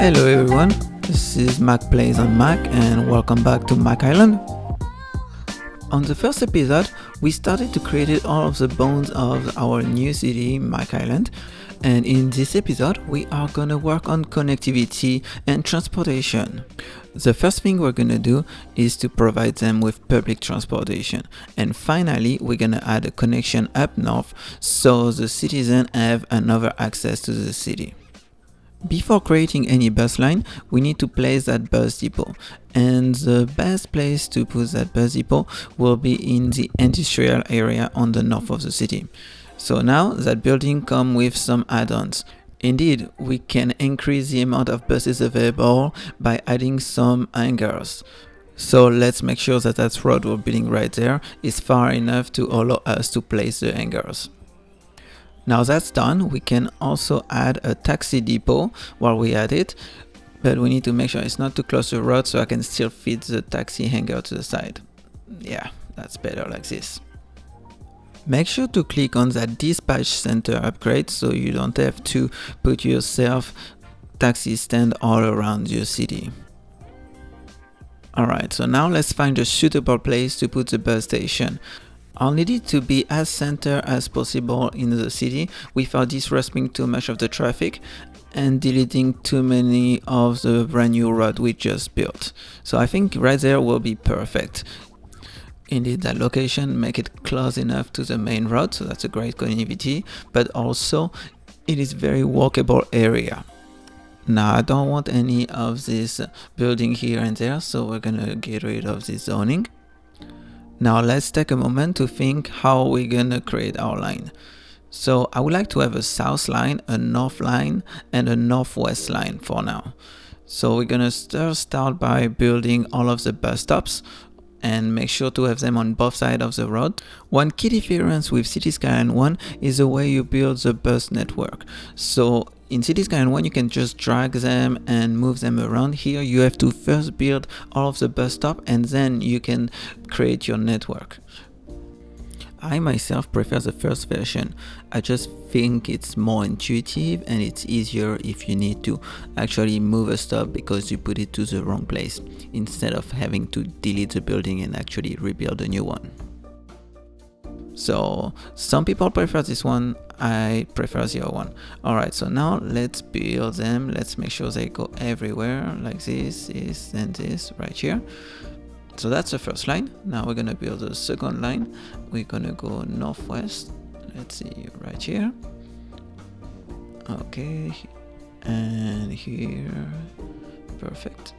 Hello everyone, this is Mac Plays on Mac and welcome back to Mac Island. On the first episode, we started to create all of the bones of our new city, Mac Island, and in this episode, we are gonna work on connectivity and transportation. The first thing we're gonna do is to provide them with public transportation, and finally, we're gonna add a connection up north so the citizens have another access to the city. Before creating any bus line, we need to place that bus depot, and the best place to put that bus depot will be in the industrial area on the north of the city. So now that building comes with some add-ons. Indeed, we can increase the amount of buses available by adding some hangars. So let's make sure that that road we're building right there is far enough to allow us to place the hangars. Now that's done, we can also add a taxi depot while we add it, but we need to make sure it's not too close to the road so I can still fit the taxi hangar to the side. Yeah, that's better like this. Make sure to click on that dispatch center upgrade so you don't have to put yourself taxi stand all around your city. Alright, so now let's find a suitable place to put the bus station. I'll need it to be as center as possible in the city without disrupting too much of the traffic and deleting too many of the brand new road we just built. So I think right there will be perfect. Indeed, that location make it close enough to the main road, so that's a great connectivity, but also it is very walkable area. Now I don't want any of this building here and there, so we're gonna get rid of this zoning. Now let's take a moment to think how we're gonna create our line. So I would like to have a south line, a north line, and a northwest line for now. So we're gonna start by building all of the bus stops and make sure to have them on both sides of the road. One key difference with City Skyline 1 is the way you build the bus network. So in City Skyline 1 you can just drag them and move them around. Here you have to first build all of the bus stops and then you can create your network. I myself prefer the first version. I just think it's more intuitive and it's easier if you need to actually move a stop because you put it to the wrong place instead of having to delete the building and actually rebuild a new one. So some people prefer this one, I prefer the other one. Alright, so now let's build them. Let's make sure they go everywhere like this, and this right here. So that's the first line. Now we're gonna build the second line. We're gonna go northwest. Let's see, right here. Okay, and here. Perfect.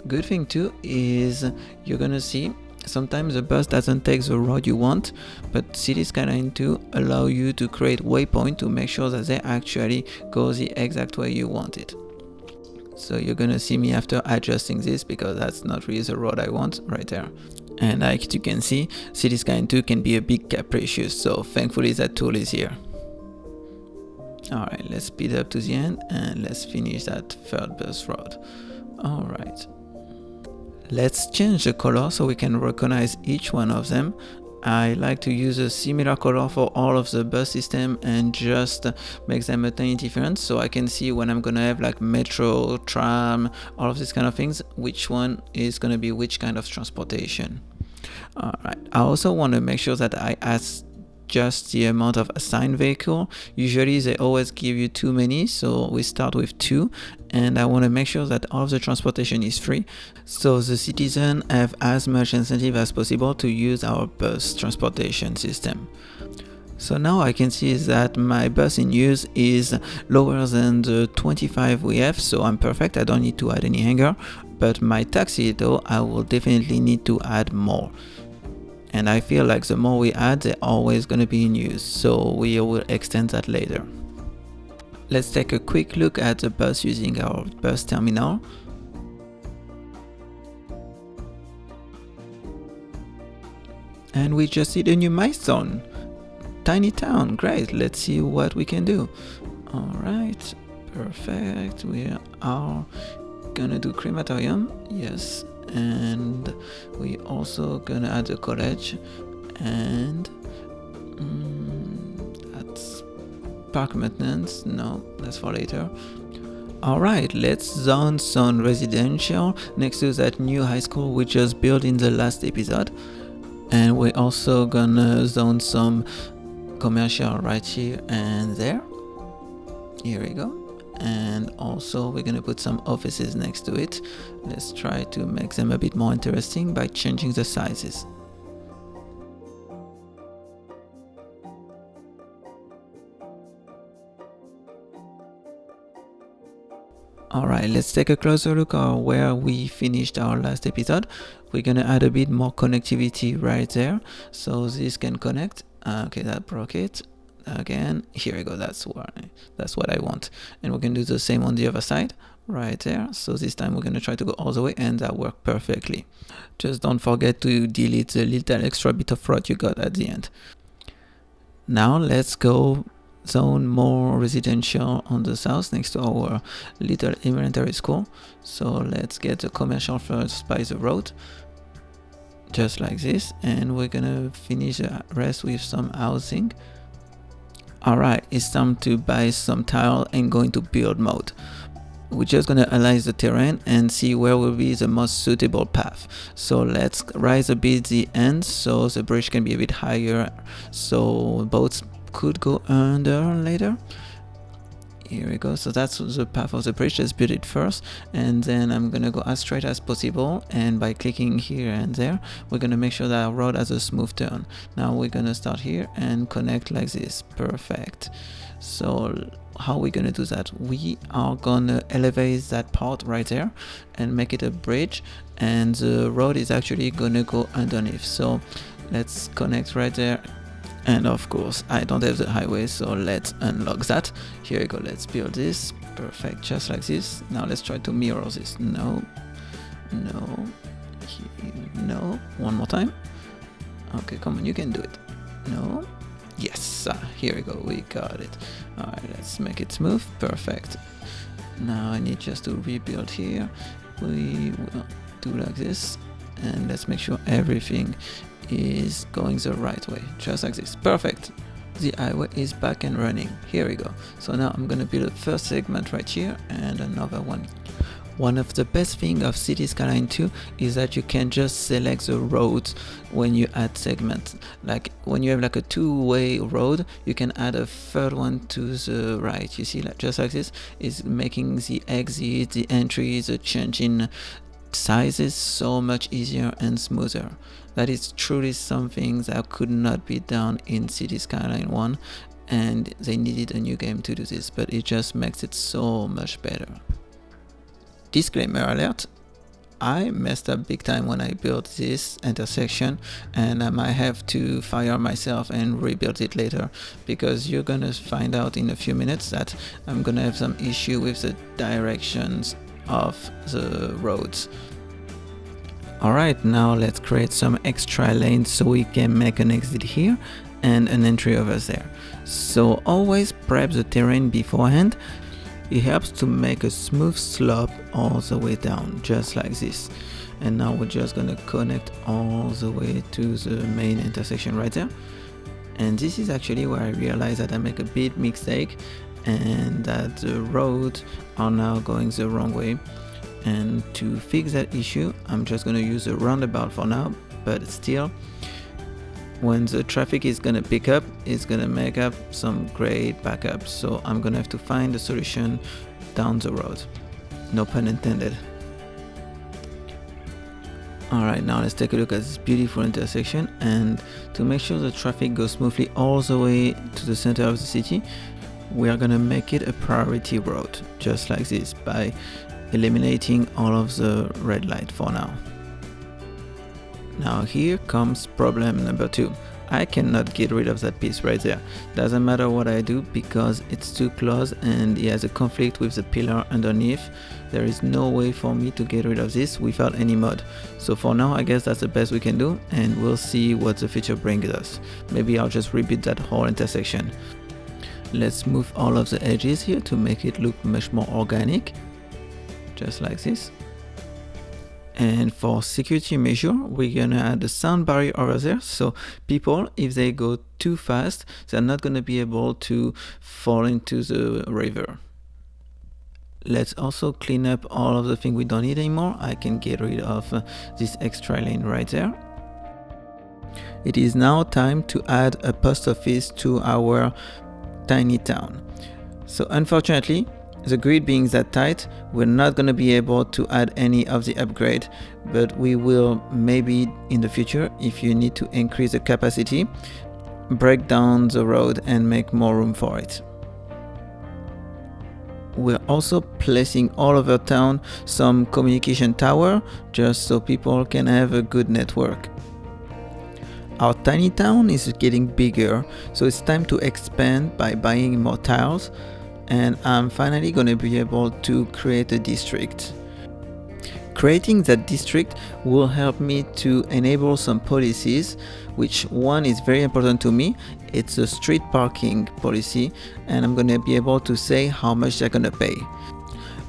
Good thing too is you're gonna see sometimes the bus doesn't take the road you want, but City Skyline 2 allow you to create waypoint to make sure that they actually go the exact way you want it. So you're gonna see me after adjusting this because that's not really the road I want right there. And like you can see, City Skyline 2 can be a bit capricious, so thankfully that tool is here. Alright, let's speed up to the end and let's finish that third bus road. Alright. Let's change the color so we can recognize each one of them. I like to use a similar color for all of the bus system and just make them a tiny difference so I can see when I'm gonna have like metro, tram, all of these kind of things, which one is gonna be which kind of transportation. Alright, I also want to make sure that I add just the amount of assigned vehicle. Usually they always give you too many, so we start with 2, and I want to make sure that all of the transportation is free so the citizens have as much incentive as possible to use our bus transportation system. So now I can see that my bus in use is lower than the 25 we have, so I'm perfect, I don't need to add any hangar, but my taxi though I will definitely need to add more. And I feel like the more we add, they're always going to be in use, so we will extend that later. Let's take a quick look at the bus using our bus terminal. And we just hit a new milestone. Tiny town, great, let's see what we can do. Alright, perfect, we are gonna do crematorium, yes. And we also gonna add a college and that's park maintenance, no, that's for later. Alright, let's zone some residential next to that new high school we just built in the last episode. And we're also gonna zone some commercial right here and there. Here we go. And also we're gonna put some offices next to it. Let's try to make them a bit more interesting by changing the sizes. Alright, let's take a closer look at where we finished our last episode. We're gonna add a bit more connectivity right there, so this can connect. Okay, that broke it. Again, here we go, that's what I want. And we're gonna do the same on the other side, right there. So this time we're gonna try to go all the way, and that worked perfectly. Just don't forget to delete the little extra bit of road you got at the end. Now let's go zone more residential on the south next to our little elementary school. So let's get the commercial first by the road, just like this, and we're gonna finish the rest with some housing. Alright, it's time to buy some tile and go into build mode. We're just gonna analyze the terrain and see where will be the most suitable path. So let's raise a bit the end so the bridge can be a bit higher, so boats could go under later. Here we go, so that's the path of the bridge. Let's build it first, and then I'm gonna go as straight as possible, and by clicking here and there we're gonna make sure that our road has a smooth turn. Now we're gonna start here and connect like this. Perfect. So how are we gonna do that? We are gonna elevate that part right there and make it a bridge, and the road is actually gonna go underneath. So let's connect right there. And of course I don't have the highway, so let's unlock that. Here we go, let's build this. Perfect, just like this. Now let's try to mirror this. No, one more time. Okay, come on, you can do it. No, yes, here we go, we got it. Alright, let's make it smooth. Perfect. Now I need just to rebuild here. We will do like this, and let's make sure everything is going the right way, just like this. Perfect. The highway is back and running. Here we go. So now I'm gonna build a first segment right here and another one. One of the best things of City Skyline 2 is that you can just select the roads when you add segments. Like when you have like a two-way road, you can add a third one to the right. You see, like just like this is making the exit, the entry, the change in sizes so much easier and smoother. That is truly something that could not be done in City Skyline 1, and they needed a new game to do this, but it just makes it so much better. Disclaimer alert, I messed up big time when I built this intersection, and I might have to fire myself and rebuild it later, because you're gonna find out in a few minutes that I'm gonna have some issue with the directions of the roads. Alright, now let's create some extra lanes so we can make an exit here and an entry over there. So always prep the terrain beforehand. It helps to make a smooth slope all the way down, just like this. And now we're just gonna connect all the way to the main intersection right there. And this is actually where I realized that I make a big mistake and that the roads are now going the wrong way. And to fix that issue, I'm just going to use a roundabout for now, but still, when the traffic is going to pick up, it's going to make up some great backups. So I'm going to have to find a solution down the road. No pun intended. Alright, now let's take a look at this beautiful intersection, and to make sure the traffic goes smoothly all the way to the center of the city, we are going to make it a priority road, just like this, by eliminating all of the red light for now. Now here comes problem number 2. I cannot get rid of that piece right there. Doesn't matter what I do because it's too close and it has a conflict with the pillar underneath. There is no way for me to get rid of this without any mod. So for now I guess that's the best we can do, and we'll see what the future brings us. Maybe I'll just rebuild that whole intersection. Let's move all of the edges here to make it look much more organic. Just like this. And for security measure, we're gonna add a sound barrier over there, so people, if they go too fast, they're not gonna be able to fall into the river. Let's also clean up all of the things we don't need anymore. I can get rid of this extra lane right there. It is now time to add a post office to our tiny town. So unfortunately, the grid being that tight, we're not going to be able to add any of the upgrade, but we will maybe in the future, if you need to increase the capacity, break down the road and make more room for it. We're also placing all over town some communication tower, just so people can have a good network. Our tiny town is getting bigger, so it's time to expand by buying more tiles, and I'm finally going to be able to create a district. Creating that district will help me to enable some policies, which one is very important to me. It's a street parking policy, and I'm going to be able to say how much they're going to pay.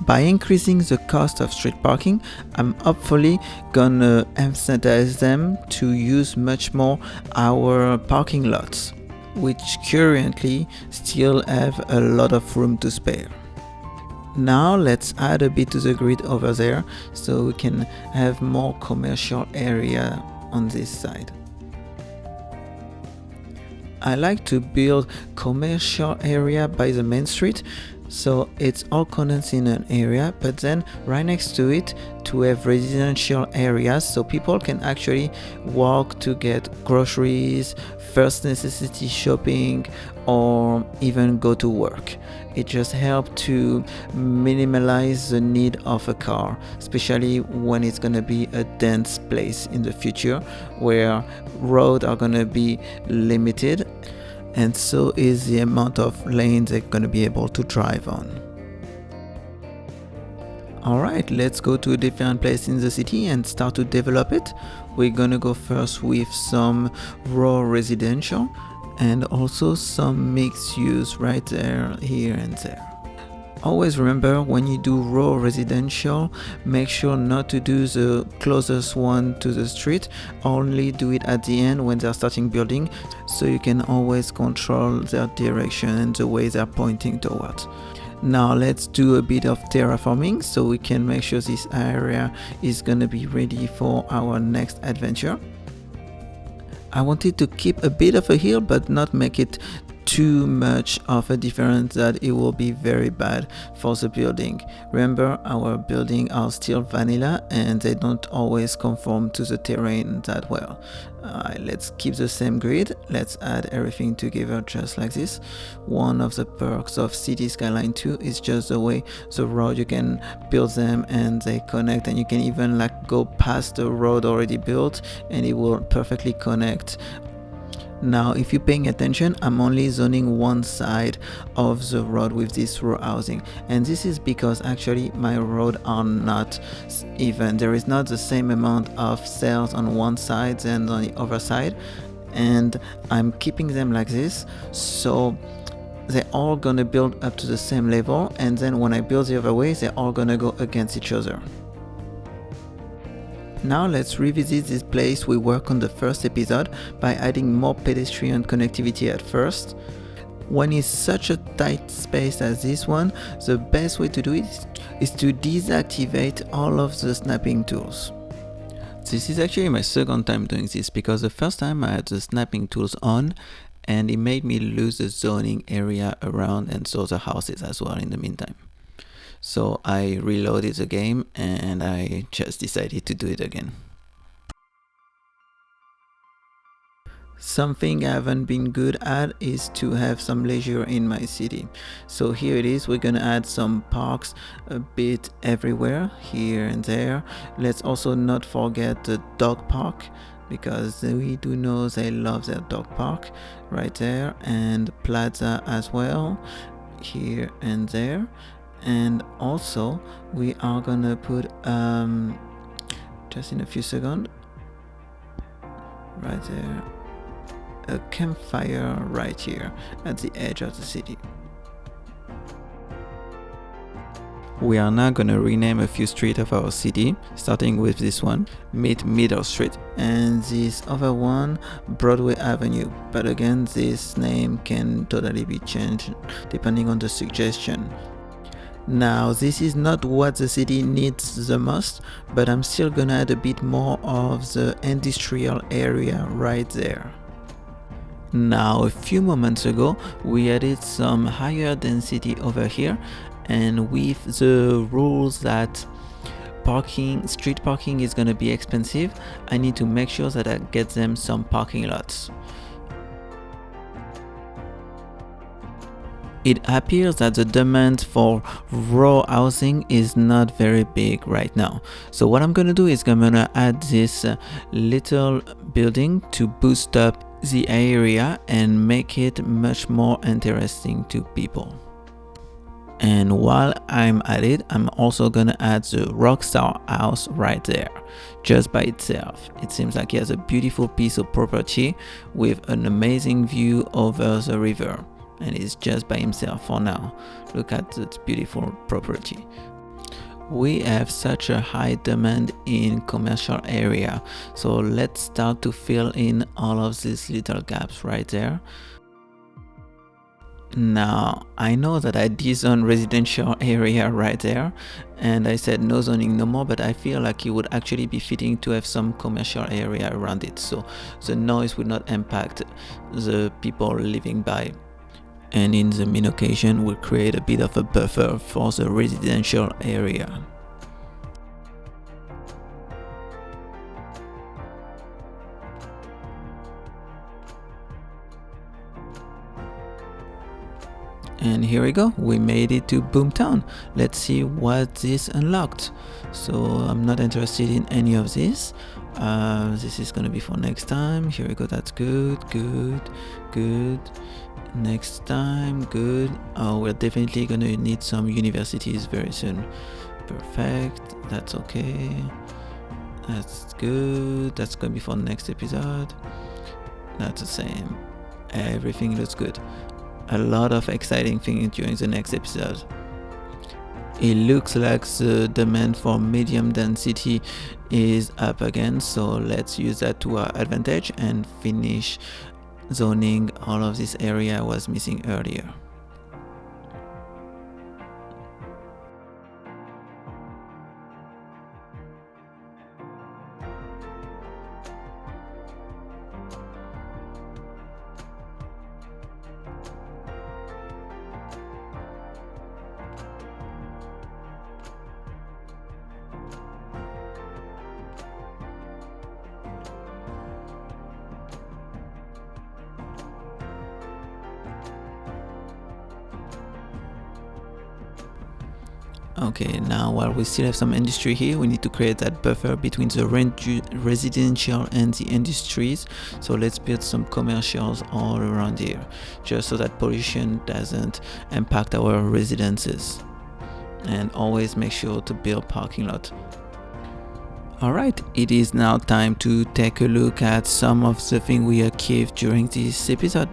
By increasing the cost of street parking, I'm hopefully gonna incentivize them to use much more our parking lots, which currently still have a lot of room to spare. Now let's add a bit to the grid over there so we can have more commercial area on this side. I like to build commercial area by the main street, so it's all condensed in an area, but then right next to it to have residential areas so people can actually walk to get groceries, first necessity shopping, or even go to work. It just helps to minimize the need of a car, especially when it's going to be a dense place in the future where roads are going to be limited, and so is the amount of lanes they're going to be able to drive on. Alright, let's go to a different place in the city and start to develop it. We're going to go first with some raw residential and also some mixed use right there, here and there. Always remember, when you do raw residential, make sure not to do the closest one to the street, only do it at the end when they're starting building, so you can always control their direction and the way they're pointing towards. Now let's do a bit of terraforming so we can make sure this area is gonna be ready for our next adventure. I wanted to keep a bit of a hill but not make it too much of a difference that it will be very bad for the building. Remember, our buildings are still vanilla and they don't always conform to the terrain that well. Let's keep the same grid. Let's add everything together just like this. One of the perks of City Skyline 2 is just the way the road, you can build them and they connect, and you can even like go past the road already built and it will perfectly connect. Now, if you're paying attention, I'm only zoning one side of the road with this row housing, and this is because actually my roads are not even. There is not the same amount of cells on one side and on the other side, and I'm keeping them like this so they're all gonna build up to the same level, and then when I build the other way, they're all gonna go against each other. Now let's revisit this place we worked on the first episode by adding more pedestrian connectivity at first. When it's such a tight space as this one, the best way to do it is to deactivate all of the snapping tools. This is actually my second time doing this, because the first time I had the snapping tools on and it made me lose the zoning area around and so the houses as well in the meantime. So I reloaded the game and I just decided to do it again. Something I haven't been good at is to have some leisure in my city. So here it is, we're gonna add some parks a bit everywhere, here and there. Let's also not forget the dog park, because we do know they love their dog park right there, and plaza as well, here and there. And also we are gonna put just in a few seconds right there a campfire right here at the edge of the city. We are now gonna rename a few streets of our city, starting with this one, Middle Street, and this other one, Broadway Avenue. But again, this name can totally be changed depending on the suggestion. Now, this is not what the city needs the most, but I'm still gonna add a bit more of the industrial area right there. Now, a few moments ago, we added some higher density over here, and with the rules that street parking is gonna be expensive, I need to make sure that I get them some parking lots. It appears that the demand for row housing is not very big right now. So what I'm gonna do is I'm gonna add this little building to boost up the area and make it much more interesting to people. And while I'm at it, I'm also gonna add the Rockstar house right there, just by itself. It seems like he has a beautiful piece of property with an amazing view over the river. And he's just by himself for now. Look at that beautiful property. We have such a high demand in commercial area, so let's start to fill in all of these little gaps right there. Now, I know that I designed residential area right there, and I said no zoning no more, but I feel like it would actually be fitting to have some commercial area around it, so the noise would not impact the people living by. And in the main occasion, we'll create a bit of a buffer for the residential area. And here we go, we made it to Boomtown. Let's see what this unlocked. So I'm not interested in any of this. This is gonna be for next time. Here we go, that's good. Next time, good. Oh, we're definitely gonna need some universities very soon. Perfect, that's okay. That's good, that's gonna be for next episode. That's the same. Everything looks good. A lot of exciting things during the next episode. It looks like the demand for medium density is up again, so let's use that to our advantage and finish zoning all of this area I was missing earlier. Okay, now while we still have some industry here, we need to create that buffer between the residential and the industries. So let's build some commercials all around here, just so that pollution doesn't impact our residences. And always make sure to build parking lot. Alright, it is now time to take a look at some of the things we achieved during this episode.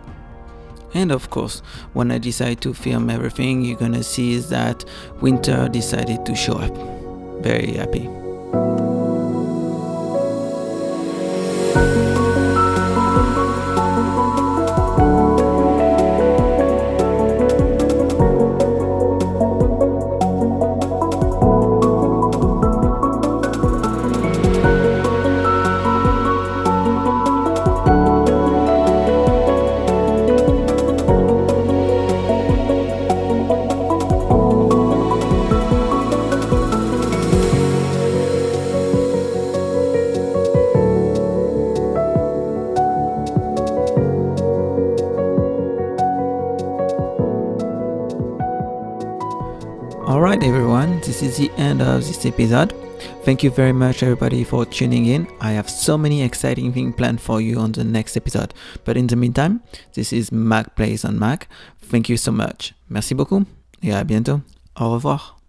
And of course, when I decide to film everything, you're gonna see is that winter decided to show up. Very happy. Alright everyone, this is the end of this episode. Thank you very much everybody for tuning in. I have so many exciting things planned for you on the next episode. But in the meantime, this is Mac Plays on Mac. Thank you so much. Merci beaucoup et à bientôt. Au revoir.